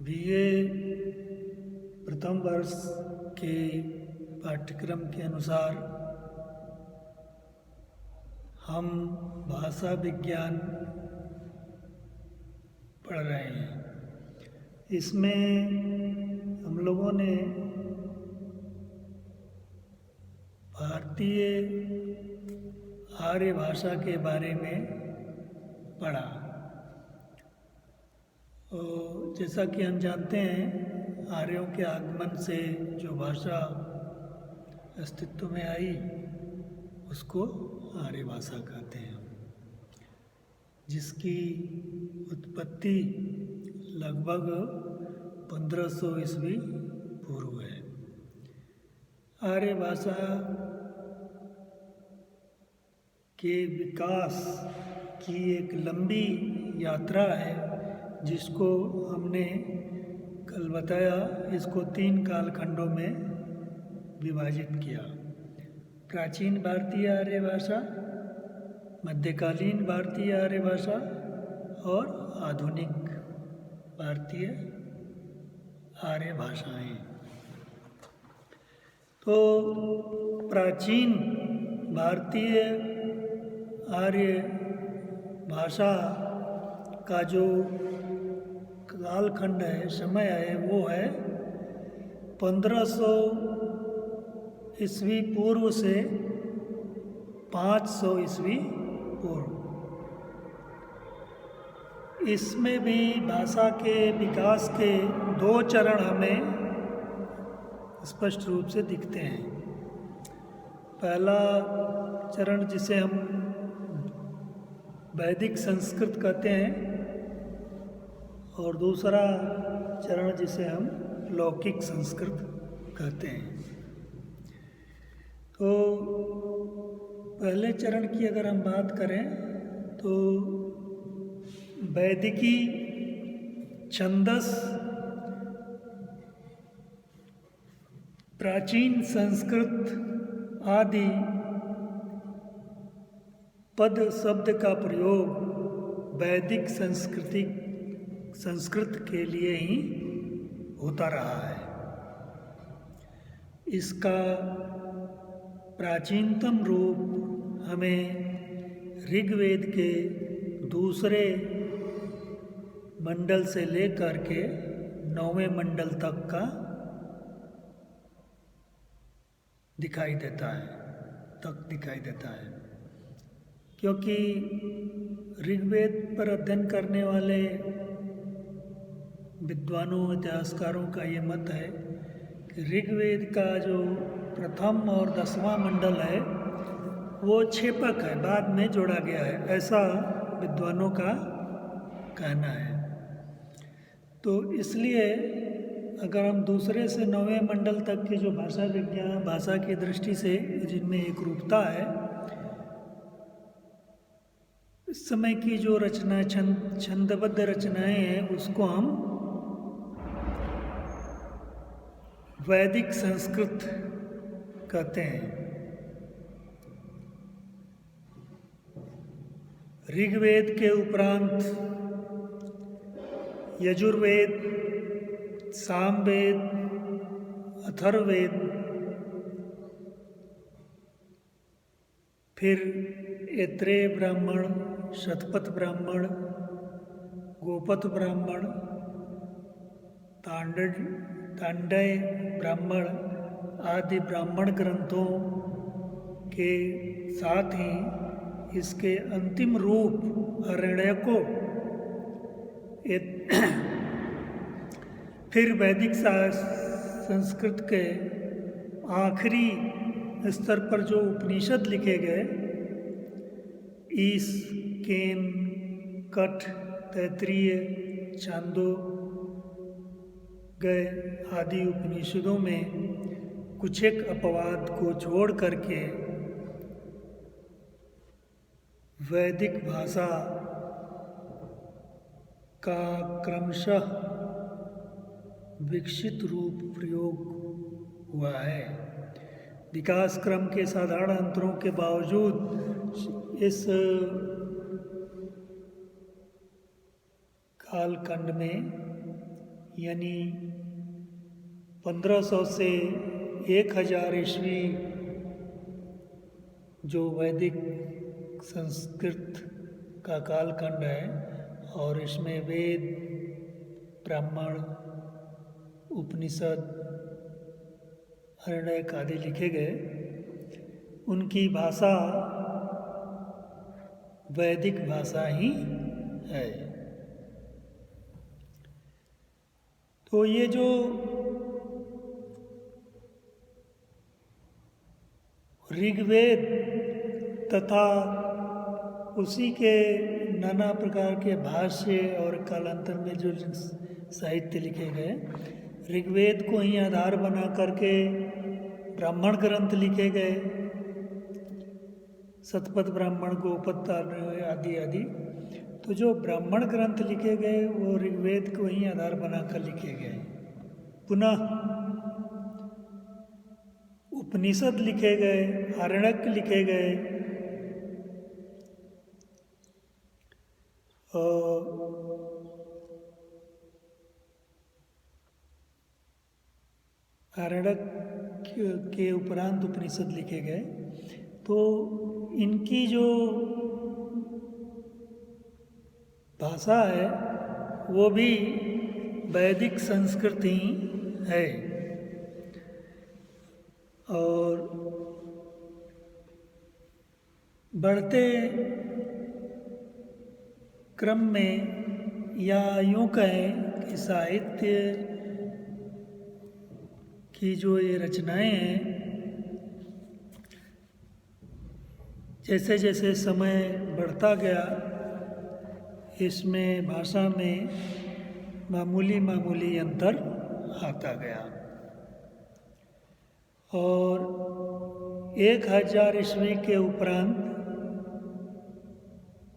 BA प्रथम वर्ष के पाठ्यक्रम के अनुसार हम भाषा विज्ञान पढ़ रहे हैं। इसमें हम लोगों ने भारतीय आर्य भाषा के बारे में पढ़ा। और जैसा कि हम जानते हैं, आर्यों के आगमन से जो भाषा अस्तित्व में आई उसको आर्य भाषा कहते हैं, जिसकी उत्पत्ति लगभग 1500 ईस्वी पूर्व है। आर्य भाषा के विकास की एक लंबी यात्रा है, जिसको हमने कल बताया। इसको 3 कालखंडों में विभाजित किया: प्राचीन भारतीय आर्य भाषा, मध्यकालीन भारतीय आर्य भाषा और आधुनिक भारतीय आर्य भाषाएं। तो प्राचीन भारतीय आर्य भाषा का जो कालखंड है, समय है, वो है 1500 ईस्वी पूर्व से 500 ईस्वी पूर्व। इसमें भी भाषा के विकास के 2 चरण हमें स्पष्ट रूप से दिखते हैं। पहला चरण, जिसे हम वैदिक संस्कृत कहते हैं, और दूसरा चरण जिसे हम लौकिक संस्कृत कहते हैं। तो पहले चरण की अगर हम बात करें तो वैदिकी छंदस, प्राचीन संस्कृत आदि पद शब्द का प्रयोग वैदिक संस्कृत के लिए ही होता रहा है। इसका प्राचीनतम रूप हमें ऋग्वेद के दूसरे मंडल से लेकर के 9वें मंडल तक का दिखाई देता है, क्योंकि ऋग्वेद पर अध्ययन करने वाले विद्वानों, इतिहासकारों का ये मत है कि ऋग्वेद का जो प्रथम और 10वां मंडल है वो छेपक है, बाद में जोड़ा गया है, ऐसा विद्वानों का कहना है। तो इसलिए अगर हम दूसरे से 9वें मंडल तक की जो भाषा विज्ञान, भाषा की दृष्टि से जिनमें एक रूपता है, इस समय की जो रचना छंदबद्ध रचनाएं हैं, उसको हम वैदिक संस्कृत कहते हैं। ऋग्वेद के उपरांत यजुर्वेद, सामवेद, अथर्ववेद, फिर ऐत्रेय ब्राह्मण, शतपथ ब्राह्मण, गोपथ ब्राह्मण, तांडय ब्राह्मण आदि ब्राह्मण ग्रंथों के साथ ही इसके अंतिम रूप आरण्यकों, फिर वैदिक संस्कृत के आखिरी स्तर पर जो उपनिषद लिखे गए, ईश, केन, कठ, तैत्तिरीय, छांदोग्य आदि उपनिषदों में कुछ एक अपवाद को छोड़ करके वैदिक भाषा का क्रमशः विकसित रूप प्रयोग हुआ है। विकास क्रम के साधारण अंतरों के बावजूद इस कालखंड में यानी 1500 से 1000 ईस्वी जो वैदिक संस्कृत का कालखंड है, और इसमें वेद, ब्राह्मण, उपनिषद, आरण्यक आदि लिखे गए। उनकी भाषा वैदिक भाषा ही है। तो ये जो ऋग्वेद तथा उसी के नाना प्रकार के भाष्य और कालांतर में जो साहित्य लिखे गए, ऋग्वेद को ही आधार बना करके ब्राह्मण ग्रंथ लिखे गए, शतपथ ब्राह्मण, गोपद आदि आदि। तो जो ब्राह्मण ग्रंथ लिखे गए वो ऋग्वेद को ही आधार बनाकर लिखे गए। पुनः उपनिषद लिखे गए, आरण्यक लिखे गए, आरण्यक के उपरांत उपनिषद लिखे गए। तो इनकी जो भाषा है वो भी वैदिक संस्कृत ही है। और बढ़ते क्रम में, या यूँ कहें कि साहित्य की जो ये रचनाएं हैं, जैसे जैसे समय बढ़ता गया, इसमें भाषा में मामूली अंतर आता गया। और 1000 ईस्वी के उपरांत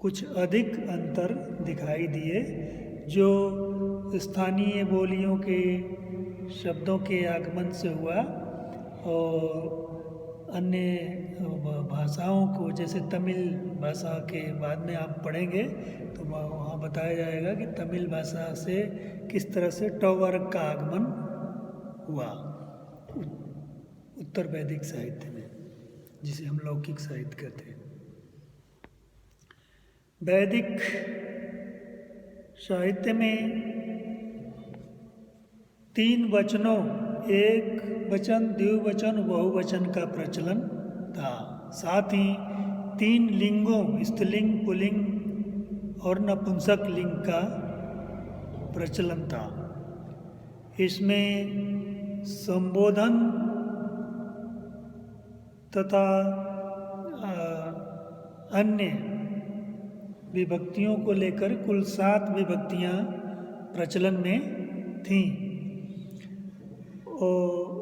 कुछ अधिक अंतर दिखाई दिए, जो स्थानीय बोलियों के शब्दों के आगमन से हुआ, और अन्य भाषाओं को, जैसे तमिल भाषा के बाद में आप पढ़ेंगे तो वहाँ बताया जाएगा कि तमिल भाषा से किस तरह से ट वर्ग का आगमन हुआ उत्तर वैदिक साहित्य में, जिसे हम लौकिक साहित्य कहते हैं। वैदिक साहित्य में 3 वचनों, एक वचन, द्विवचन, बहुवचन का प्रचलन था। साथ ही 3 लिंगों, स्त्रीलिंग, पुल्लिंग और नपुंसक लिंग का प्रचलन था। इसमें संबोधन तथा अन्य विभक्तियों को लेकर कुल 7 विभक्तियां प्रचलन में थीं। और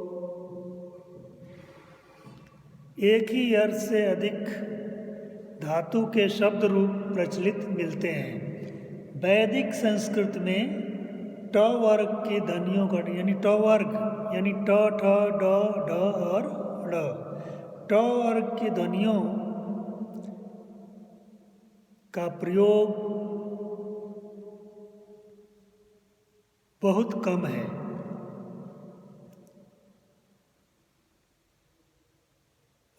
एक ही अर्थ से अधिक धातु के शब्द रूप प्रचलित मिलते हैं। वैदिक संस्कृत में ट वर्ग की ध्वनियों का, यानी ट वर्ग, यानी ट, ठ, ड, ढ और ड़, ट वर्ग की ध्वनियों का प्रयोग बहुत कम है।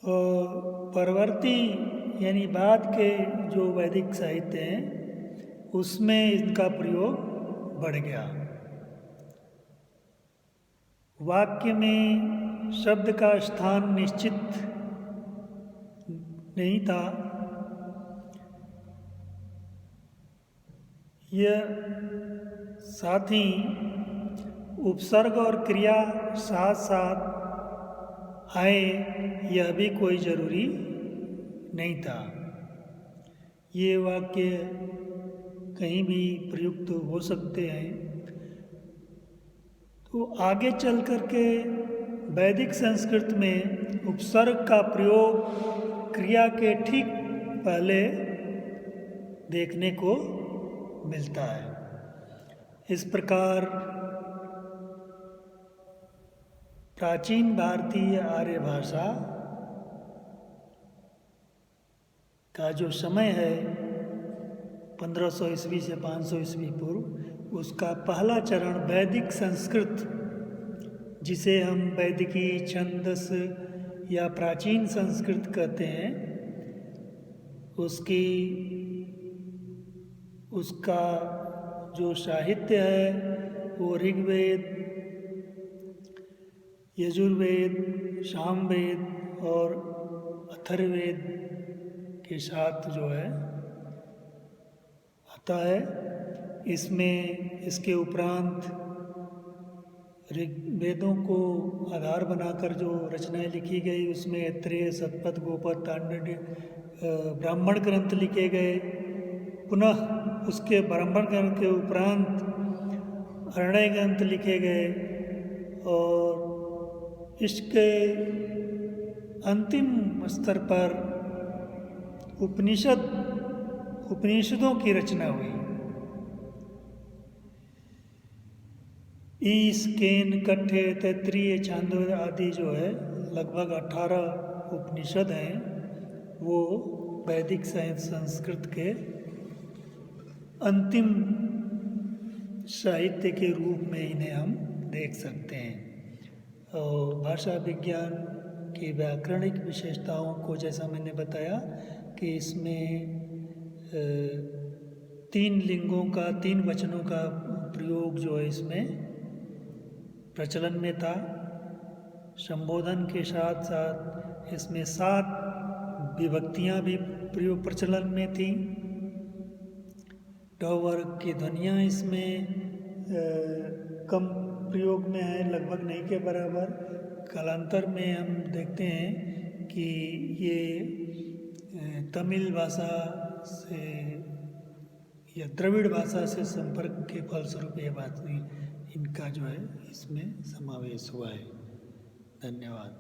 और परवर्ती यानी बाद के जो वैदिक साहित्य हैं उसमें इनका प्रयोग बढ़ गया। वाक्य में शब्द का स्थान निश्चित नहीं था। यह साथ ही उपसर्ग और क्रिया साथ साथ आए, यह भी कोई जरूरी नहीं था। ये वाक्य कहीं भी प्रयुक्त हो सकते हैं। तो आगे चल कर के वैदिक संस्कृत में उपसर्ग का प्रयोग क्रिया के ठीक पहले देखने को मिलता है। इस प्रकार प्राचीन भारतीय आर्य भाषा का जो समय है 1500 ईस्वी से 500 ईस्वी पूर्व, उसका पहला चरण वैदिक संस्कृत, जिसे हम वैदिकी छंदस या प्राचीन संस्कृत कहते हैं, उसका जो साहित्य है वो ऋग्वेद, यजुर्वेद, सामवेद और अथर्ववेद के साथ जो है आता है। इसमें इसके उपरांत ऋग्वेदों को आधार बनाकर जो रचनाएं लिखी गई उसमें ऐत्रेय, शतपथ, गोपद, तांडव, ब्राह्मण ग्रंथ लिखे गए। पुनः उसके ब्राह्मण ग्रंथ के उपरांत अरण्य ग्रंथ लिखे गए और इसके अंतिम स्तर पर उपनिषदों की रचना हुई। ईश, केन, कठ्य, तैत्तिरीय, छांदोग्य आदि जो है लगभग 18 उपनिषद हैं, वो वैदिक संस्कृत के अंतिम साहित्य के रूप में इन्हें हम देख सकते हैं। और भाषा विज्ञान की व्याकरणिक विशेषताओं को जैसा मैंने बताया कि इसमें 3 लिंगों का, 3 वचनों का प्रयोग जो है इसमें प्रचलन में था। संबोधन के साथ साथ इसमें 7 विभक्तियाँ भी प्रचलन में थी। ट वर्ग की ध्वनियाँ इसमें कम प्रयोग में है, लगभग नहीं के बराबर। कालांतर में हम देखते हैं कि ये तमिल भाषा से या द्रविड़ भाषा से संपर्क के फलस्वरूप ये बात हुई, इनका जो है इसमें समावेश हुआ है। धन्यवाद।